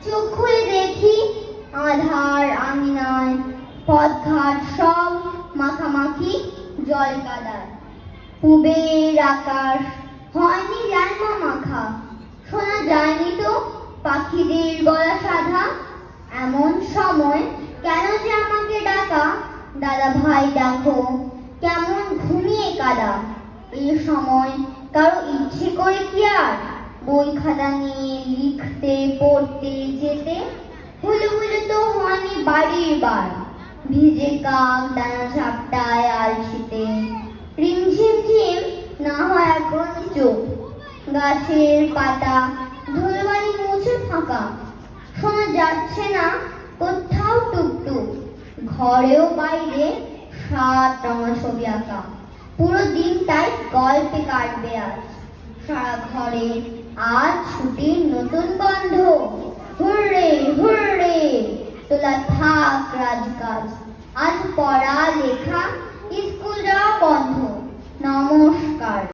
চোখ খুলে দেখি আধার আঙিনায় পথঘাট সব মাখামাখি জল কাদার। পুবের আকাশ হয়নি ল্যাংমা মাখা, শোনা যায়নি তো পাখিদের গলা সাধা। এমন সময় কেন যে আমাকে ডাকা, দাদা ভাই ডাকো, কেমন ঘুমিয়ে কাদা। এই সময় কারো ইচ্ছে করে কি আর বই খাতা নিয়ে লিখতে পড়তে যেতে? হলে হলে তো হয়নি বাড়ির বার, ভিজে কাক ডানা ঝাপটায় আলসিতে। রিমঝিম ঝিম না হয় এখন চোখ, গাছের পাতা ধুলোবালি মুছে ফাঁকা। শোনা যাচ্ছে না কোথাও টুকটুক, ঘরেও বাইরে 7 রঙা ছবি আঁকা। পুরো দিনটাই গল্পে কাটবে আজ। সারা ঘরে আজ ছুটির নতুন গন্ধ। হুররে হুররে তোলা থাক রাজকাজ, আজ পড়া লেখা